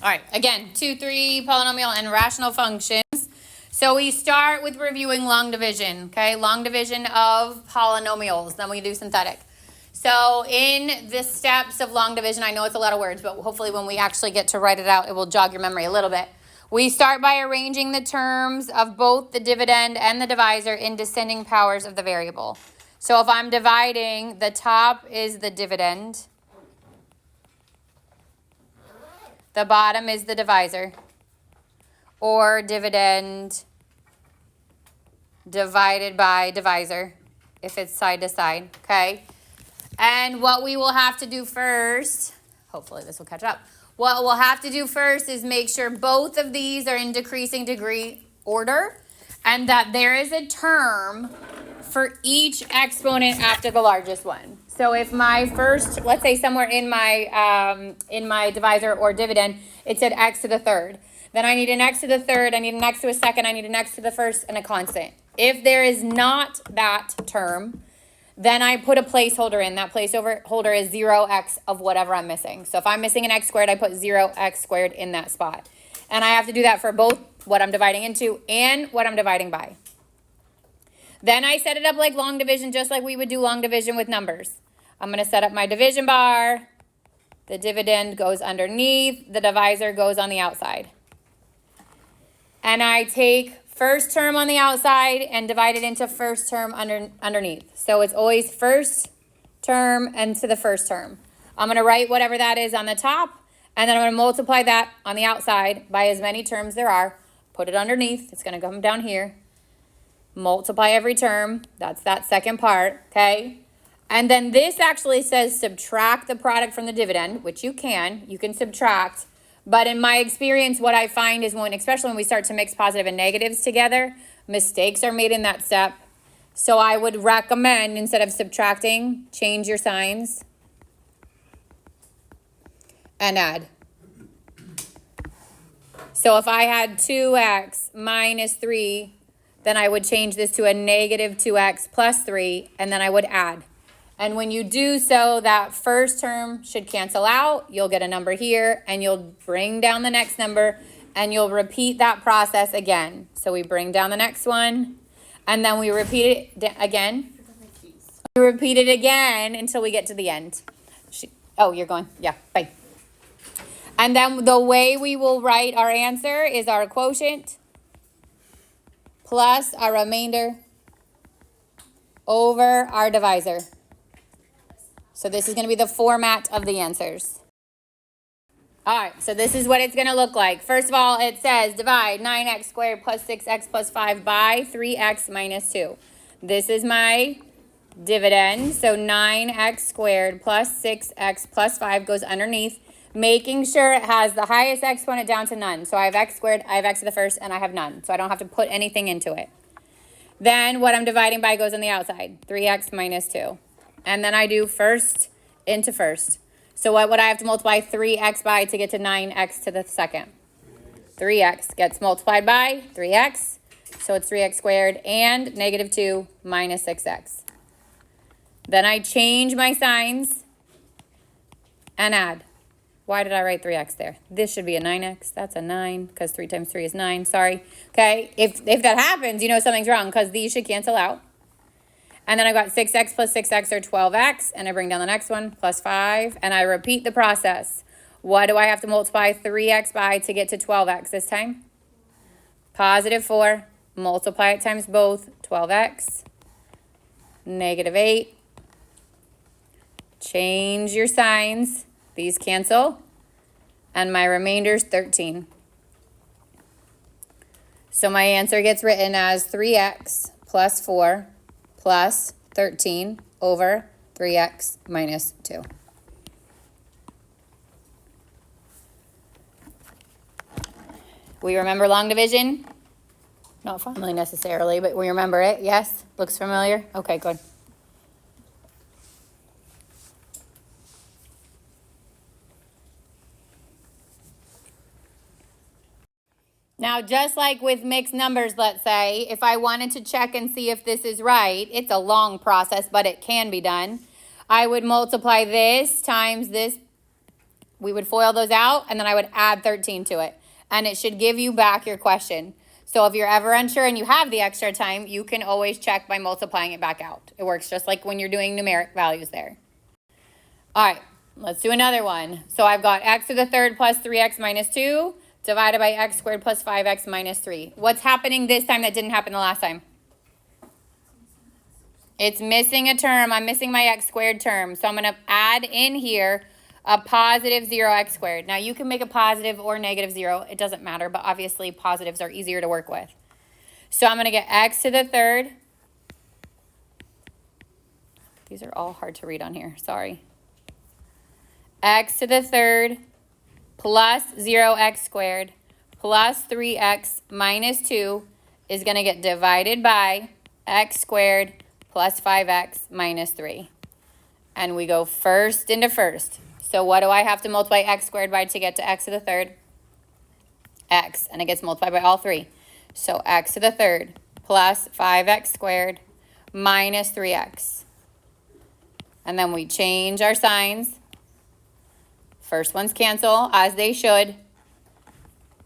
All right, again, 2, 3, polynomial and rational functions. So we start with reviewing long division, okay? Long division of polynomials, then we do synthetic. So in the steps of long division, I know it's a lot of words, but hopefully when we actually get to write it out, it will jog your memory a little bit. We start by arranging the terms of both the dividend and the divisor in descending powers of the variable. So if I'm dividing, the top is the dividend. The bottom is the divisor, or dividend divided by divisor, if it's side to side, okay? And what we will have to do first, hopefully this will catch up. What we'll have to do first is make sure both of these are in decreasing degree order and that there is a term for each exponent after the largest one. So if my first, let's say somewhere in my divisor or dividend, it said x to the third. Then I need an x to the third, I need an x to a second, I need an x to the first, and a constant. If there is not that term, then I put a placeholder in. That placeholder is 0x of whatever I'm missing. So if I'm missing an x squared, I put 0x squared in that spot. And I have to do that for both what I'm dividing into and what I'm dividing by. Then I set it up like long division, just like we would do long division with numbers. I'm going to set up my division bar. The dividend goes underneath. The divisor goes on the outside. And I take first term on the outside and divide it into first term underneath. So it's always first term and to the first term. I'm going to write whatever that is on the top, and then I'm going to multiply that on the outside by as many terms there are. Put it underneath. It's going to come down here. Multiply every term. That's that second part, okay? And then this actually says subtract the product from the dividend, which you can. You can subtract. But in my experience, what I find is especially when we start to mix positive and negatives together, mistakes are made in that step. So I would recommend, instead of subtracting, change your signs and add. So if I had 2x minus 3, then I would change this to a negative 2x plus 3, and then I would add. And when you do so, that first term should cancel out. You'll get a number here, and you'll bring down the next number, and you'll repeat that process again. So we bring down the next one, and then we repeat it again. We repeat it again until we get to the end. Oh, you're going? Yeah, bye. And then the way we will write our answer is our quotient plus our remainder over our divisor. So this is going to be the format of the answers. All right, so this is what it's going to look like. First of all, it says divide 9x squared plus 6x plus 5 by 3x minus 2. This is my dividend. So 9x squared plus 6x plus 5 goes underneath, making sure it has the highest exponent down to none. So I have x squared, I have x to the first, and I have none. So I don't have to put anything into it. Then what I'm dividing by goes on the outside, 3x minus 2. And then I do first into first. So what would I have to multiply 3x by to get to 9x to the second? 3x gets multiplied by 3x. So it's 3x squared and negative 2 minus 6x. Then I change my signs and add. Why did I write 3x there? This should be a 9x. That's a 9 because 3 times 3 is 9. Sorry. Okay, if that happens, you know something's wrong because these should cancel out. And then I've got 6x plus 6x or 12x, and I bring down the next one, plus 5, and I repeat the process. What do I have to multiply 3x by to get to 12x this time? Positive 4, multiply it times both, 12x, negative 8. Change your signs. These cancel, and my remainder is 13. So my answer gets written as 3x plus 4 plus 13 over 3x minus 2. We remember long division? Not finally necessarily, but we remember it. Yes? Looks familiar? Okay, good. Now, just like with mixed numbers, let's say, if I wanted to check and see if this is right, it's a long process, but it can be done. I would multiply this times this we would FOIL those out, and then I would add 13 to it. And it should give you back your question. So if you're ever unsure and you have the extra time, you can always check by multiplying it back out. It works just like when you're doing numeric values there. All right, let's do another one. So I've got x to the third plus 3x minus 2 divided by x squared plus 5x minus 3. What's happening this time that didn't happen the last time? It's missing a term. I'm missing my x squared term. So I'm going to add in here a positive 0x squared. Now you can make a positive or negative 0. It doesn't matter, but obviously positives are easier to work with. So I'm going to get x to the third. These are all hard to read on here. Sorry. X to the third plus 0x squared plus 3x minus 2 is going to get divided by x squared plus 5x minus 3. And we go first into first. So what do I have to multiply x squared by to get to x to the third? X, and it gets multiplied by all three. So x to the third plus 5x squared minus 3x. And then we change our signs. First ones cancel, as they should.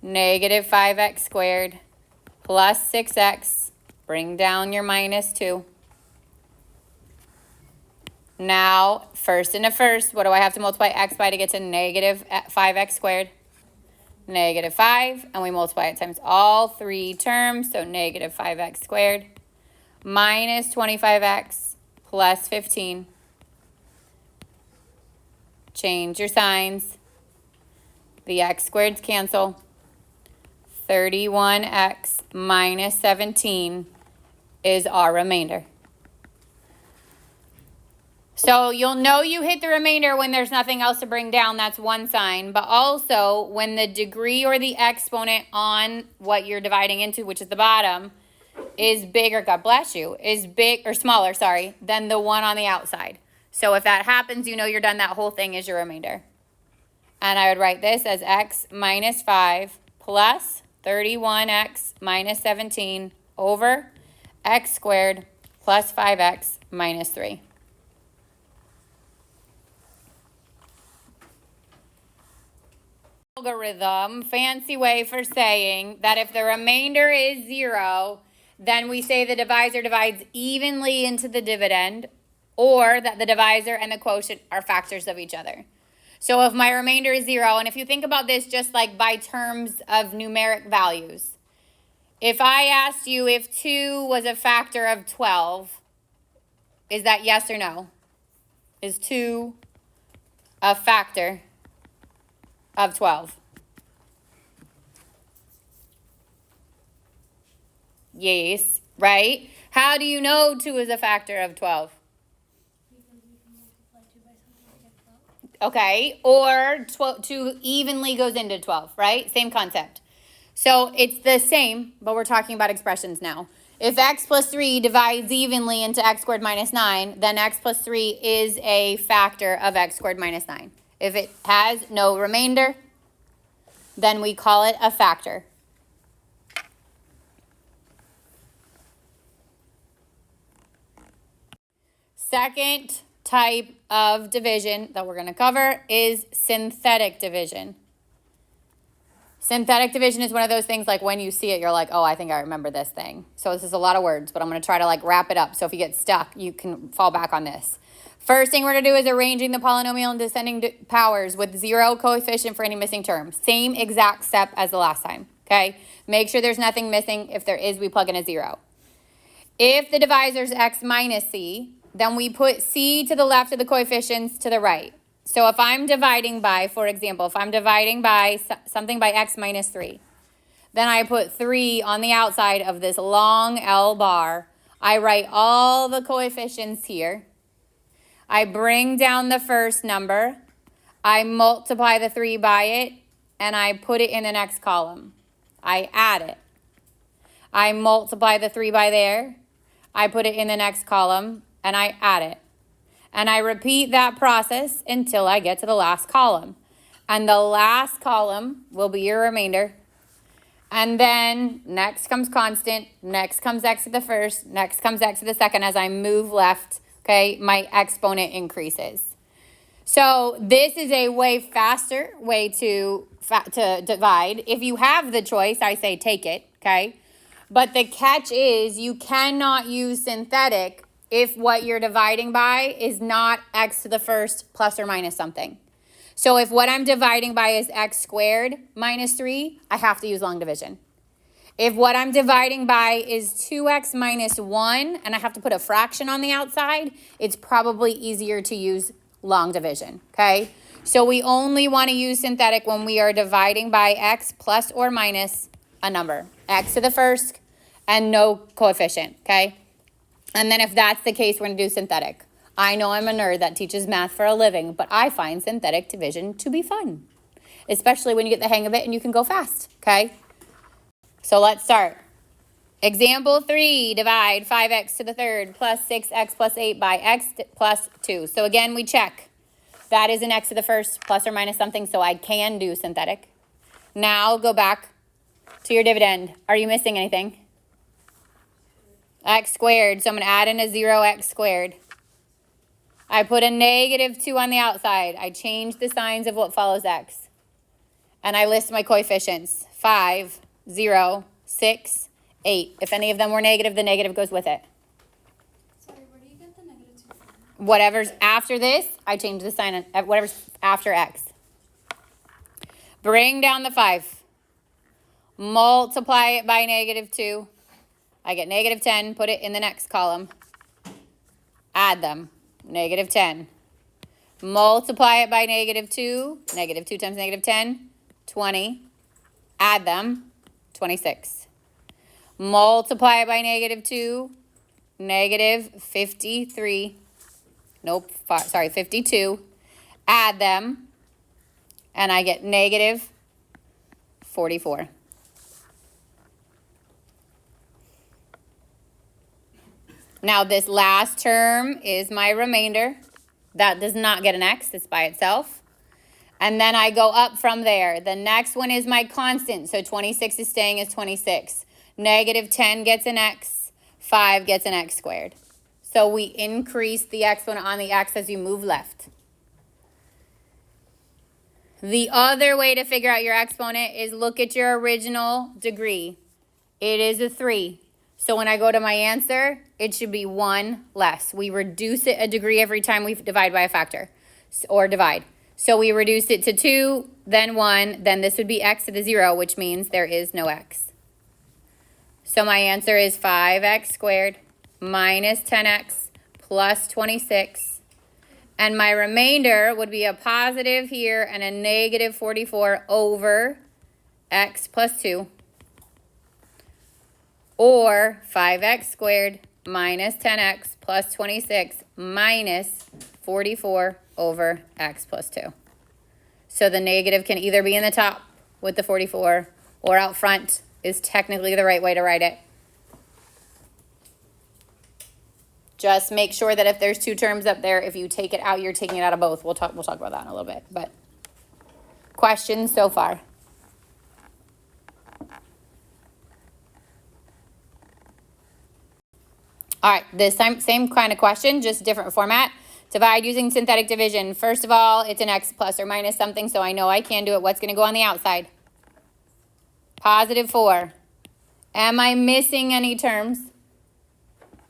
Negative 5x squared plus 6x. Bring down your minus 2. Now, first into first, what do I have to multiply x by to get to negative 5x squared? Negative 5, and we multiply it times all three terms, so negative 5x squared minus 25x plus 15. Change your signs. The x squareds cancel. 31x minus 17 is our remainder. So you'll know you hit the remainder when there's nothing else to bring down. That's one sign. But also when the degree or the exponent on what you're dividing into, which is the bottom, is bigger, God bless you, is big or smaller, sorry, than the one on the outside. So if that happens, you know you're done. That whole thing is your remainder. And I would write this as x minus 5 plus 31x minus 17 over x squared plus 5x minus 3. Algorithm, fancy way for saying that if the remainder is 0, then we say the divisor divides evenly into the dividend, or that the divisor and the quotient are factors of each other. So if my remainder is 0, and if you think about this just like by terms of numeric values, if I asked you if 2 was a factor of 12, is that yes or no? Is 2 a factor of 12? Yes, right? How do you know 2 is a factor of 12? Okay, or 2 evenly goes into 12, right? Same concept. So it's the same, but we're talking about expressions now. If x plus 3 divides evenly into x squared minus 9, then x plus 3 is a factor of x squared minus 9. If it has no remainder, then we call it a factor. Second type of division that we're going to cover is synthetic division. Synthetic division is one of those things like when you see it, you're like, oh, I think I remember this thing. So this is a lot of words, but I'm going to try to like wrap it up. So if you get stuck, you can fall back on this. First thing we're going to do is arranging the polynomial in descending powers with 0 coefficient for any missing term. Same exact step as the last time, okay? Make sure there's nothing missing. If there is, we plug in a 0. If the divisor is x minus c, then we put c to the left of the coefficients to the right. So if I'm dividing by, for example, if I'm dividing by something by x minus 3, then I put 3 on the outside of this long L bar. I write all the coefficients here. I bring down the first number. I multiply the 3 by it, and I put it in the next column. I add it. I multiply the 3 by there. I put it in the next column, and I add it. And I repeat that process until I get to the last column. And the last column will be your remainder. And then next comes constant, next comes x to the first, next comes x to the second. As I move left, okay, my exponent increases. So this is a way faster way to divide. If you have the choice, I say take it, okay? But the catch is you cannot use synthetic if what you're dividing by is not x to the first plus or minus something. So if what I'm dividing by is x squared minus 3, I have to use long division. If what I'm dividing by is 2x minus 1, and I have to put a fraction on the outside, it's probably easier to use long division, okay? So we only want to use synthetic when we are dividing by x plus or minus a number. X to the first and no coefficient, okay? And then if that's the case, we're going to do synthetic. I know I'm a nerd that teaches math for a living, but I find synthetic division to be fun, especially when you get the hang of it and you can go fast, okay? So let's start. Example 3, divide 5x to the third plus 6x plus 8 by x plus 2. So again, we check. That is an x to the first plus or minus something, so I can do synthetic. Now go back to your dividend. Are you missing anything? X squared, so I'm going to add in a 0x squared. I put a negative 2 on the outside. I change the signs of what follows x. And I list my coefficients. 5, 0, 6, 8. If any of them were negative, the negative goes with it. Sorry, where do you get the negative 2 from? Whatever's after this, I change the sign. Whatever's after x. Bring down the 5. Multiply it by negative 2. I get negative 10. Put it in the next column. Add them. Negative 10. Multiply it by negative 2. Negative 2 times negative 10. 20. Add them. 26. Multiply it by negative 2. Negative 53. Nope, sorry, 52. Add them. And I get negative 44. Now this last term is my remainder. That does not get an x, it's by itself. And then I go up from there. The next one is my constant, so 26 is staying as 26. Negative 10 gets an x, 5 gets an x squared. So we increase the exponent on the x as you move left. The other way to figure out your exponent is look at your original degree. It is a 3. So when I go to my answer, it should be 1 less. We reduce it a degree every time we divide by a factor or divide. So we reduce it to 2, then 1, then this would be x to the 0, which means there is no x. So my answer is 5x squared minus 10x plus 26. And my remainder would be a positive here and a negative 44 over x plus 2. Or 5x squared minus 10x plus 26 minus 44 over x plus 2. So the negative can either be in the top with the 44 or out front is technically the right way to write it. Just make sure that if there's 2 terms up there, if you take it out, you're taking it out of both. We'll talk about that in a little bit. But questions so far? All right, this time, same kind of question, just different format. Divide using synthetic division. First of all, it's an x plus or minus something, so I know I can do it. What's going to go on the outside? Positive 4. Am I missing any terms?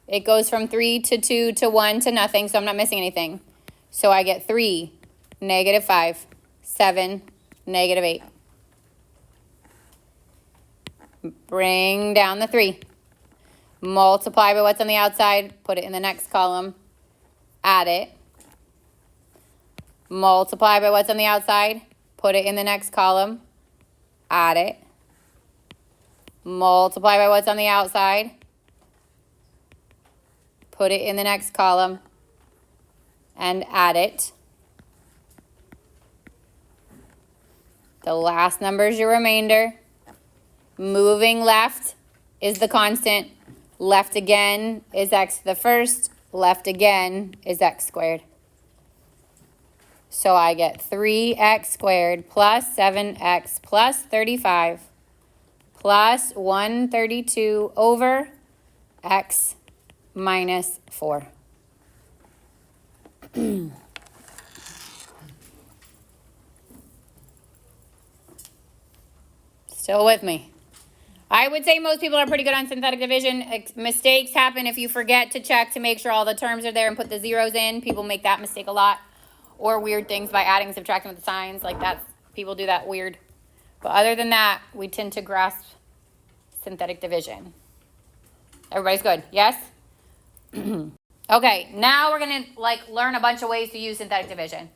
It goes from 3 to 2 to 1 to nothing, so I'm not missing anything. So I get 3, negative 5, 7, negative 8. Bring down the 3. Multiply by what's on the outside, put it in the next column, add it. Multiply by what's on the outside, put it in the next column, add it. Multiply by what's on the outside, put it in the next column, and add it. The last number is your remainder. Moving left is the constant. Left again is x to the first. Left again is x squared. So I get 3x squared plus 7x plus 35 plus 132 over x minus 4. Still with me? I would say most people are pretty good on synthetic division. Mistakes happen if you forget to check to make sure all the terms are there and put the zeros in. People make that mistake a lot. Or weird things by adding and subtracting with the signs. Like that, people do that weird. But other than that, we tend to grasp synthetic division. Everybody's good? Yes? Okay, now we're going to learn a bunch of ways to use synthetic division.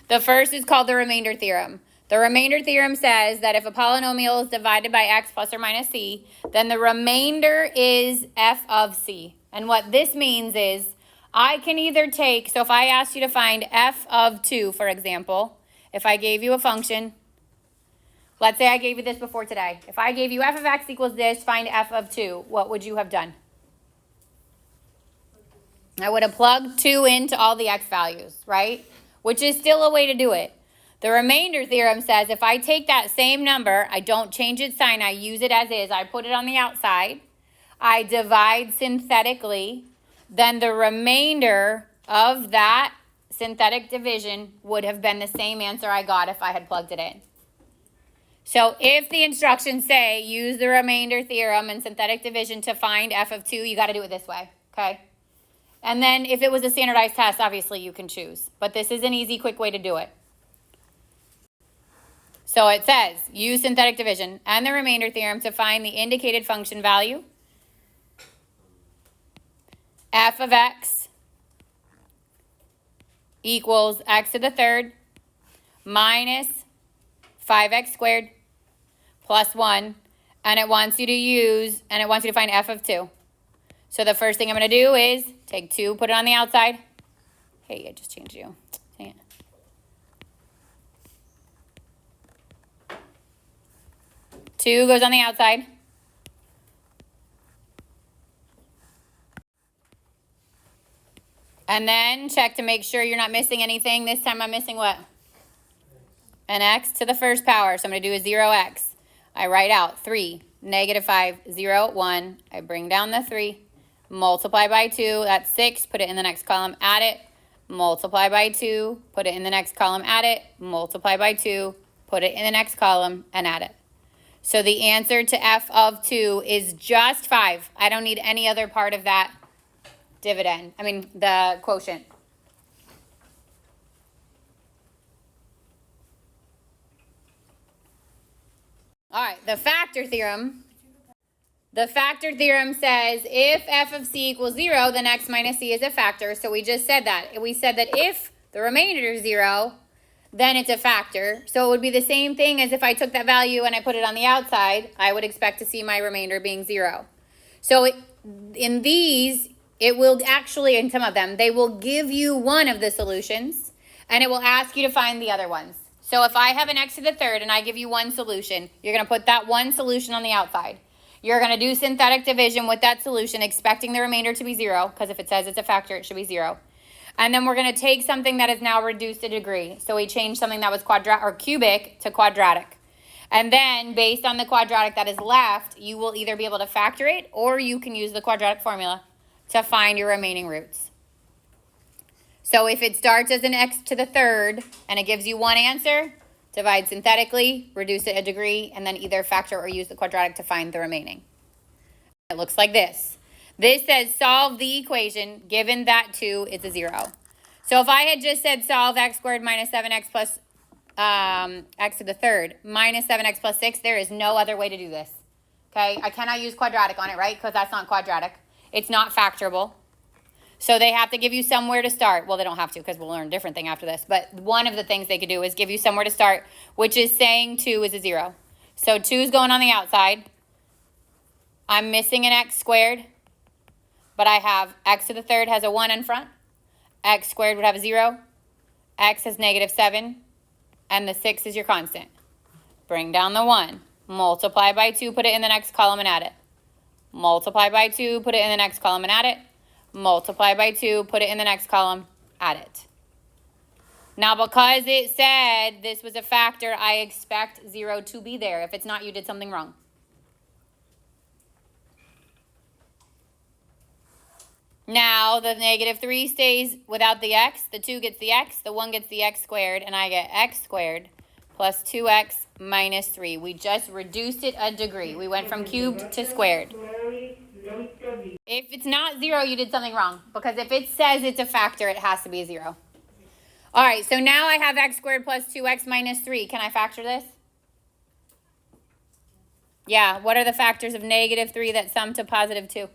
The first is called the remainder theorem. The remainder theorem says that if a polynomial is divided by x plus or minus c, then the remainder is f of c. And what this means is I can either take, so if I asked you to find f of 2, for example, if I gave you a function, let's say I gave you this before today. If I gave you f of x equals this, find f of 2, what would you have done? I would have plugged 2 into all the x values, right? Which is still a way to do it. The remainder theorem says if I take that same number, I don't change its sign, I use it as is, I put it on the outside, I divide synthetically, then the remainder of that synthetic division would have been the same answer I got if I had plugged it in. So if the instructions say use the remainder theorem and synthetic division to find f of 2, you got to do it this way, okay? And then if it was a standardized test, obviously you can choose. But this is an easy, quick way to do it. So it says, use synthetic division and the remainder theorem to find the indicated function value, f of x equals x to the third minus 5x squared plus 1, and it wants you to find f of 2. So the first thing I'm going to do is take 2, put it on the outside. Hey, I just changed you. Dang it. Two goes on the outside. And then check to make sure you're not missing anything. This time I'm missing what? An x to the first power. So I'm going to do a 0x. I write out 3, negative 5, 0, 1. I bring down the 3. Multiply by 2. That's 6. Put it in the next column. Add it. Multiply by 2. Put it in the next column. Add it. Multiply by 2. Put it in the next column and add it. So the answer to f of 2 is just 5. I don't need any other part of that the quotient. All right, the factor theorem. The factor theorem says if f of c equals 0, then x minus c is a factor. So we just said that. We said that if the remainder is 0, then it's a factor. So it would be the same thing as if I took that value and I put it on the outside, I would expect to see my remainder being 0. So in these, it will actually, in some of them, they will give you one of the solutions and it will ask you to find the other ones. So if I have an x to the third and I give you one solution, you're going to put that one solution on the outside. You're going to do synthetic division with that solution, expecting the remainder to be 0, because if it says it's a factor, it should be 0. And then we're going to take something that is now reduced a degree. So we change something that was cubic to quadratic. And then based on the quadratic that is left, you will either be able to factor it or you can use the quadratic formula to find your remaining roots. So if it starts as an x to the third and it gives you one answer, divide synthetically, reduce it a degree, and then either factor or use the quadratic to find the remaining. It looks like this. This says solve the equation given that 2 is a 0. So if I had just said solve x squared minus 7x plus x to the third minus 7x plus 6, there is no other way to do this. Okay, I cannot use quadratic on it, right? Because that's not quadratic. It's not factorable. So they have to give you somewhere to start. Well, they don't have to because we'll learn a different thing after this. But one of the things they could do is give you somewhere to start, which is saying 2 is a 0. So 2 is going on the outside. I'm missing an x squared. But I have x to the third has a 1 in front. X squared would have a 0. X has negative 7. And the 6 is your constant. Bring down the 1. Multiply by 2, put it in the next column and add it. Multiply by 2, put it in the next column and add it. Multiply by 2, put it in the next column, add it. Now, because it said this was a factor, I expect 0 to be there. If it's not, you did something wrong. Now, the negative 3 stays without the x. The 2 gets the x. The 1 gets the x squared, and I get x squared plus 2x minus 3. We just reduced it a degree. We went from cubed to squared. If it's not 0, you did something wrong. Because if it says it's a factor, it has to be 0. All right, so now I have x squared plus 2x minus 3. Can I factor this? Yeah, what are the factors of negative 3 that sum to positive 2?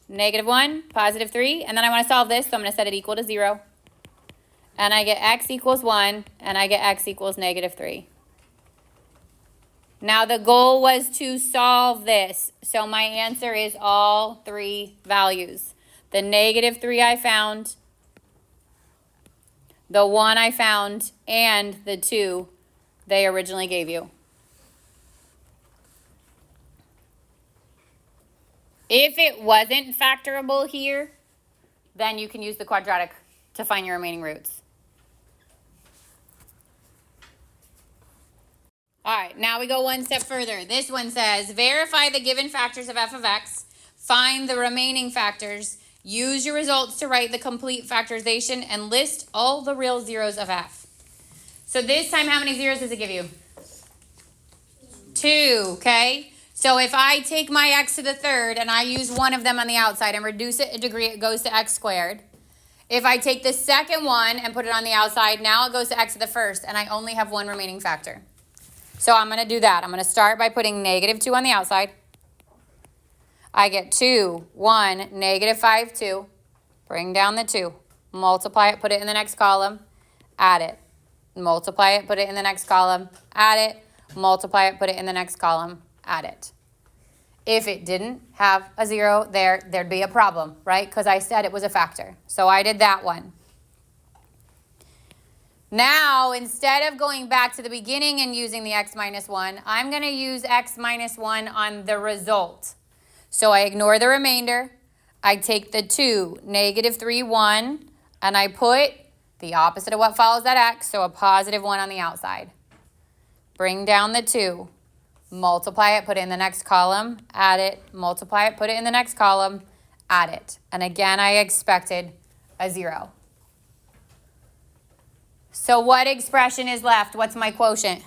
Negative 1, positive 3, and then I want to solve this, so I'm going to set it equal to 0. And I get x equals 1, and I get x equals negative 3. Now the goal was to solve this, so my answer is all 3 values. The negative 3 I found, the 1 I found, and the 2 they originally gave you. If it wasn't factorable here, then you can use the quadratic to find your remaining roots. All right, now we go one step further. This one says, verify the given factors of f of x, find the remaining factors, use your results to write the complete factorization, and list all the real zeros of f. So this time, how many zeros does it give you? 2, okay? So if I take my x to the third and I use one of them on the outside and reduce it a degree, it goes to x squared. If I take the second one and put it on the outside, now it goes to x to the first, and I only have one remaining factor. So I'm going to do that. I'm going to start by putting negative 2 on the outside. I get 2, 1, negative 5, 2. Bring down the 2. Multiply it, put it in the next column. Add it. Multiply it, put it in the next column. Add it. Multiply it, put it in the next column. Add it. If it didn't have a 0 there, there'd be a problem, right? Because I said it was a factor. So I did that one. Now, instead of going back to the beginning and using the x minus 1, I'm going to use x minus 1 on the result. So I ignore the remainder. I take the 2, negative 3, 1, and I put the opposite of what follows that x, so a positive 1 on the outside. Bring down the 2. Multiply it, put it in the next column, add it, multiply it, put it in the next column, add it. And again, I expected a 0. So what expression is left? What's my quotient?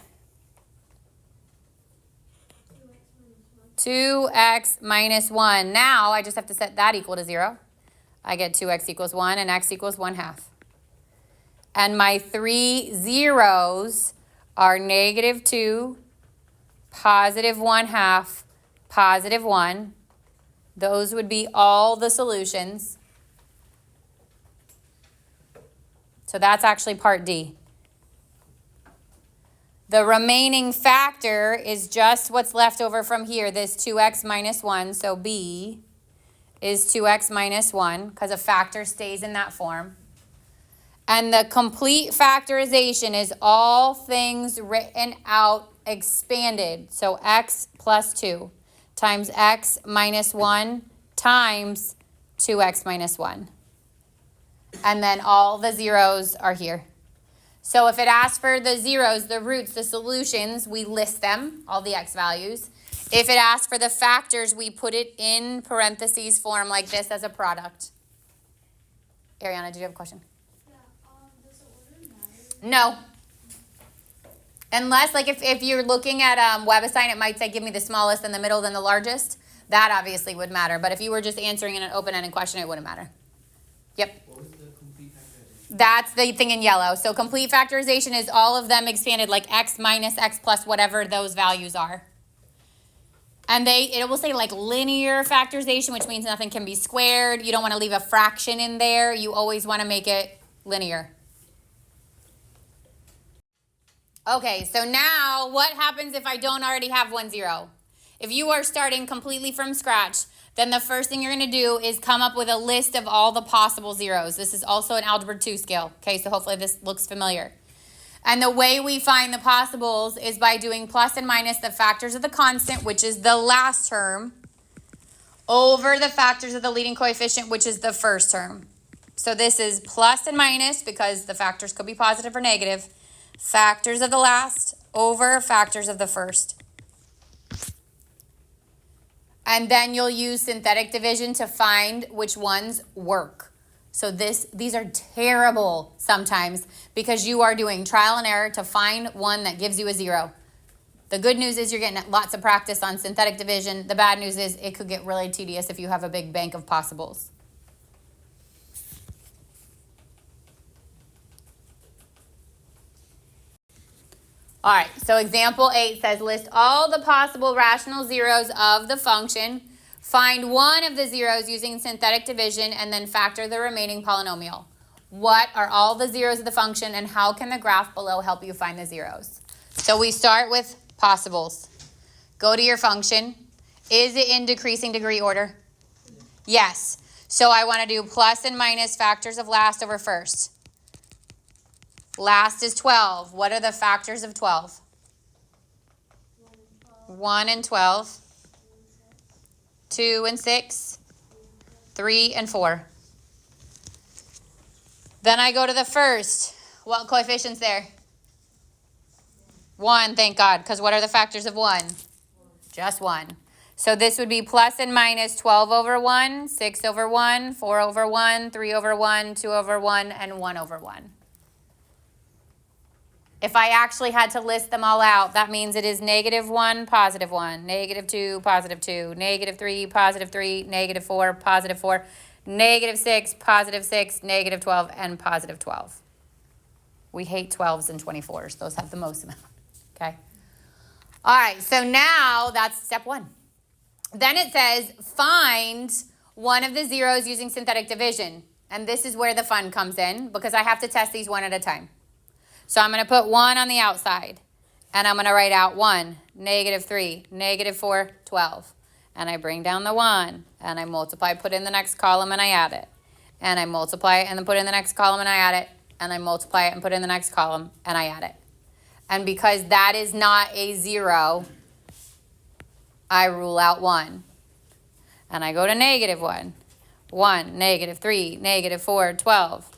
2x minus 1. Now I just have to set that equal to 0. I get 2x equals 1 and x equals 1/2. And my 3 zeros are negative 2, positive 1/2, positive 1. Those would be all the solutions. So that's actually part D. The remaining factor is just what's left over from here, this 2x minus 1. So B is 2x minus 1 because a factor stays in that form. And the complete factorization is all things written out expanded. So x plus 2 times x minus 1 times 2x minus 1. And then all the zeros are here. So if it asks for the zeros, the roots, the solutions, we list them, all the x values. If it asks for the factors, we put it in parentheses form like this as a product. Ariana, did you have a question? Yeah, does the order matter? No. Unless, like, if you're looking at WebAssign, it might say give me the smallest, then the middle, then the largest. That obviously would matter. But if you were just answering in an open-ended question, it wouldn't matter. Yep. What was the complete factorization? That's the thing in yellow. So complete factorization is all of them expanded, like x minus x plus whatever those values are. And it will say like linear factorization, which means nothing can be squared. You don't want to leave a fraction in there. You always want to make it linear. Okay, so now what happens if I don't already have 1, 0? If you are starting completely from scratch, then the first thing you're going to do is come up with a list of all the possible zeros. This is also an Algebra 2 skill. Okay, so hopefully this looks familiar. And the way we find the possibles is by doing plus and minus the factors of the constant, which is the last term, over the factors of the leading coefficient, which is the first term. So this is plus and minus, because the factors could be positive or negative, factors of the last over factors of the first. And then you'll use synthetic division to find which ones work. So these are terrible sometimes because you are doing trial and error to find one that gives you a 0. The good news is you're getting lots of practice on synthetic division. The bad news is it could get really tedious if you have a big bank of possibles. All right, so example 8 says list all the possible rational zeros of the function. Find one of the zeros using synthetic division and then factor the remaining polynomial. What are all the zeros of the function and how can the graph below help you find the zeros? So we start with possibles. Go to your function. Is it in decreasing degree order? Yes. So I want to do plus and minus factors of last over first. Last is 12. What are the factors of 12? 1 and 12. 2 and 6. 3 and 4. Then I go to the first. What coefficient's there? 1, thank God, because what are the factors of 1? Just 1. So this would be plus and minus 12 over 1, 6 over 1, 4 over 1, 3 over 1, 2 over 1, and 1 over 1. If I actually had to list them all out, that means it is -1, +1, -2, +2, -3, +3, -4, +4, -6, +6, -12, and +12. We hate 12s and 24s. Those have the most amount. Okay? All right, so now that's step 1. Then it says find one of the zeros using synthetic division. And this is where the fun comes in because I have to test these one at a time. So I'm going to put 1 on the outside. And I'm going to write out 1, -3, -4, 12. And I bring down the 1. And I multiply, put in the next column, and I add it. And I multiply it and then put in the next column, and I add it. And I multiply it and put in the next column, and I add it. And because that is not a 0, I rule out 1. And I go to -1. 1, -3, -4, 12.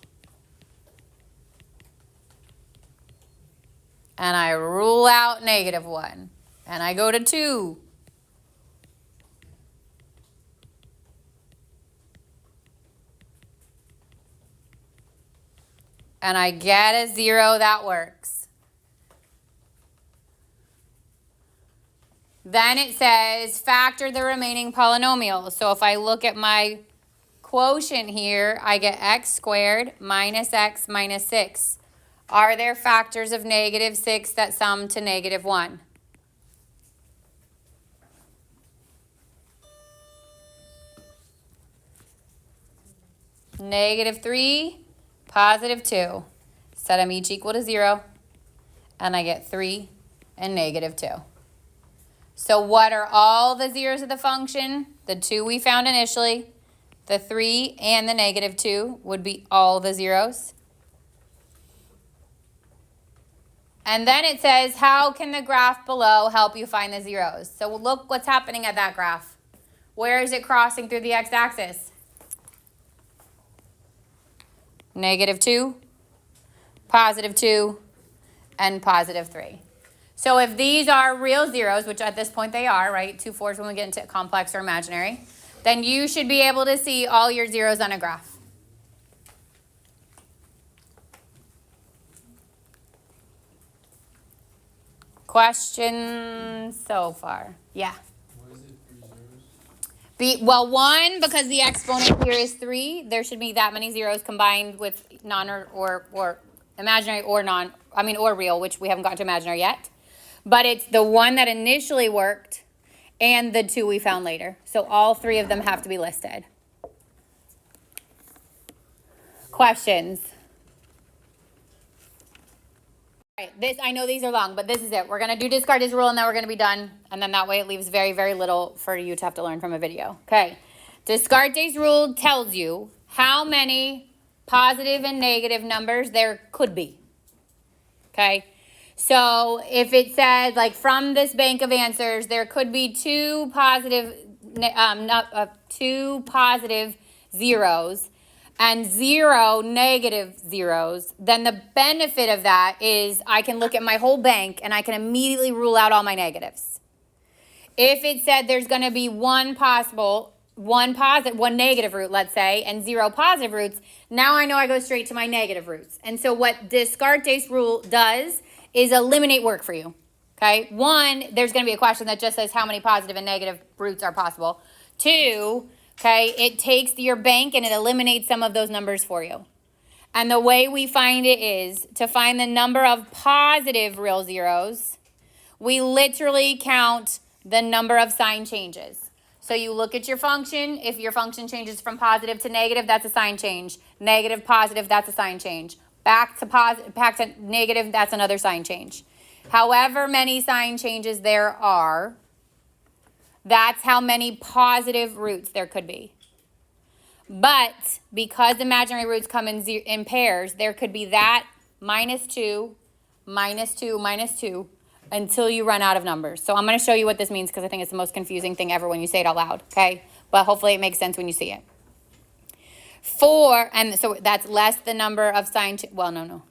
And I rule out -1. And I go to 2. And I get a 0 that works. Then it says factor the remaining polynomial. So if I look at my quotient here, I get x squared minus x minus 6. Are there factors of -6 that sum to -1? -3, +2. Set them each equal to 0. And I get 3 and -2. So what are all the zeros of the function? The 2 we found initially, the 3 and the -2 would be all the zeros. And then it says, how can the graph below help you find the zeros? So look what's happening at that graph. Where is it crossing through the x-axis? -2, +2, and +3. So if these are real zeros, which at this point they are, right? 2 4s when we get into complex or imaginary, then you should be able to see all your zeros on a graph. Questions so far? Yeah. Why is it 3 zeros? Well, 1, because the exponent here is 3, there should be that many zeros combined with non or imaginary or or real, which we haven't gotten to imaginary yet. But it's the 1 that initially worked and the 2 we found later. So all 3 of them have to be listed. Questions? All right, I know these are long, but this is it. We're going to do discard as rule, and then we're going to be done. And then that way it leaves very, very little for you to have to learn from a video. Okay. Descartes' rule tells you how many positive and negative numbers there could be. Okay. So if it said, like, from this bank of answers, there could be 2 positive zeros and 0 negative zeros, then the benefit of that is I can look at my whole bank and I can immediately rule out all my negatives. If it said there's going to be 1 possible one negative root, let's say, and 0 positive roots, now I know I go straight to my negative roots. And so what Descartes' rule does is eliminate work for you. Okay? 1, there's going to be a question that just says how many positive and negative roots are possible. 2, okay, it takes your bank and it eliminates some of those numbers for you. And the way we find it is to find the number of positive real zeros, we literally count the number of sign changes. So you look at your function. If your function changes from positive to negative, that's a sign change. Negative, positive, that's a sign change. Back to negative, that's another sign change. However many sign changes there are, that's how many positive roots there could be. But because imaginary roots come in pairs, there could be that minus 2, minus 2, minus 2, until you run out of numbers. So I'm going to show you what this means because I think it's the most confusing thing ever when you say it out loud, okay? But hopefully it makes sense when you see it. 4, and so that's less the number of sign, well, no.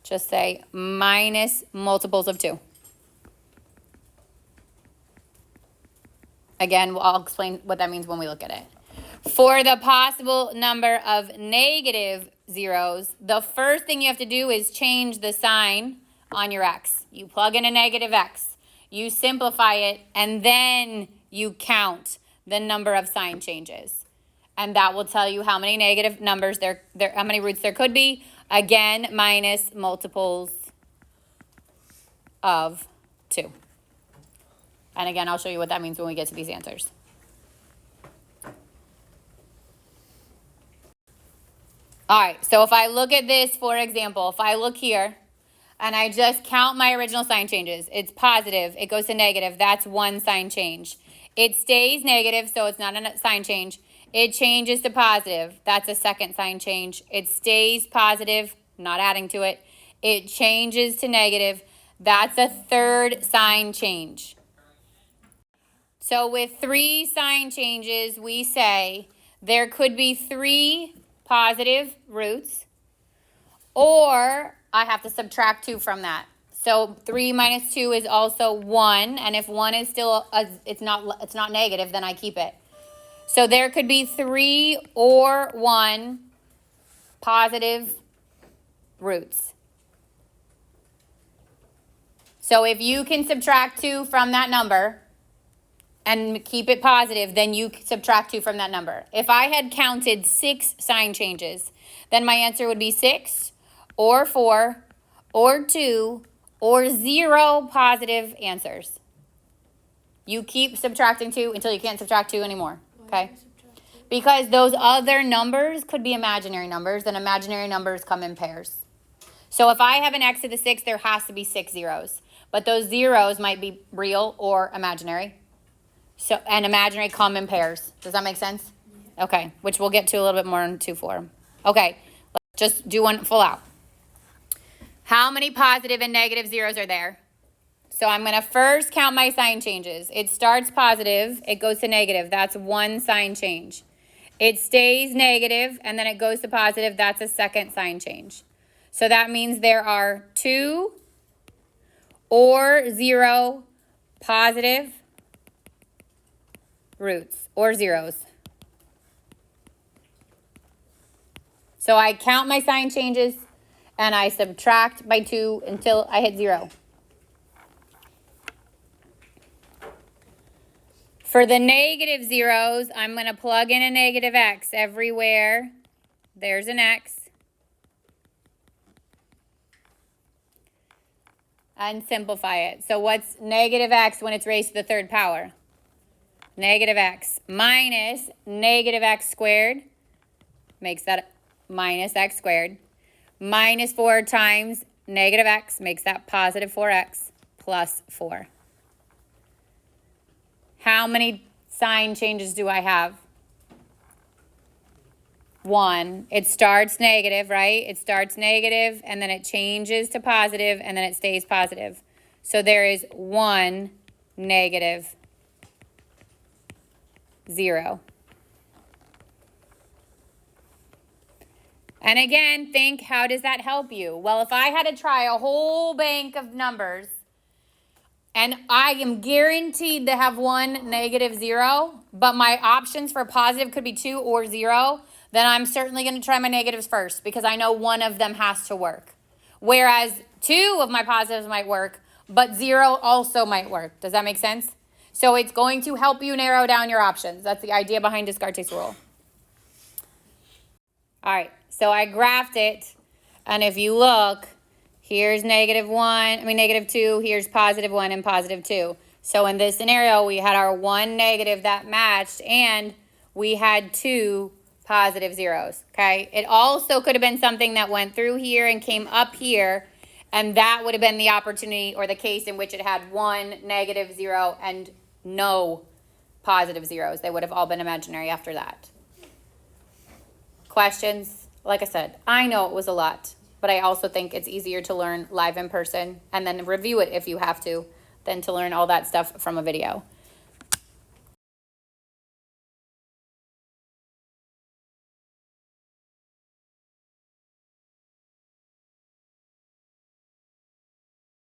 Just say minus multiples of 2. Again, I'll explain what that means when we look at it. For the possible number of negative zeros, the first thing you have to do is change the sign on your x. You plug in a negative x. You simplify it, and then you count the number of sign changes. And that will tell you how many negative numbers how many roots there could be. Again, minus multiples of 2. And again, I'll show you what that means when we get to these answers. All right, so if I look at this, for example, if I look here and I just count my original sign changes, it's positive, it goes to negative, that's one sign change. It stays negative, so it's not a sign change. It changes to positive, that's a second sign change. It stays positive, not adding to it. It changes to negative, that's a third sign change. So with 3 sign changes, we say there could be 3 positive roots, or I have to subtract 2 from that. So 3 minus 2 is also 1, and if 1 is still it's not negative, then I keep it. So there could be 3 or 1 positive roots. So if you can subtract 2 from that number and keep it positive, then you subtract 2 from that number. If I had counted 6 sign changes, then my answer would be 6 or 4 or 2 or 0 positive answers. You keep subtracting 2 until you can't subtract 2 anymore, okay? Because those other numbers could be imaginary numbers, and imaginary numbers come in pairs. So if I have an x to the 6, there has to be 6 zeros. But those zeros might be real or imaginary. So, and imaginary come in pairs. Does that make sense? Yeah. Okay, which we'll get to a little bit more in 2 form. Okay, let's just do one full out. How many positive and negative zeros are there? So I'm going to first count my sign changes. It starts positive, it goes to negative. That's one sign change. It stays negative, and then it goes to positive. That's a second sign change. So that means there are 2 or 0 positive roots or zeros. So I count my sign changes and I subtract by 2 until I hit 0. For the negative zeros, I'm going to plug in a negative x everywhere. There's an x. And simplify it. So what's negative x when it's raised to the 3rd power? Negative x minus negative x squared makes that minus x squared. Minus 4 times negative x makes that positive 4x plus 4. How many sign changes do I have? 1. It starts negative, right? It starts negative, and then it changes to positive, and then it stays positive. So there is 1 negative 0. And again, think, how does that help you? Well, if I had to try a whole bank of numbers and I am guaranteed to have one negative 0, but my options for positive could be 2 or 0, then I'm certainly going to try my negatives first because I know one of them has to work. Whereas 2 of my positives might work, but 0 also might work. Does that make sense? So it's going to help you narrow down your options. That's the idea behind Descartes' rule. All right, so I graphed it, and if you look, here's negative 2, here's positive 1 and positive 2. So in this scenario, we had our one negative that matched, and we had 2 positive zeros, okay? It also could have been something that went through here and came up here, and that would have been the opportunity or the case in which it had 1 negative 0 and no positive zeros. They would have all been imaginary after that. Questions? Like I said, I know it was a lot, but I also think it's easier to learn live in person and then review it if you have to than to learn all that stuff from a video.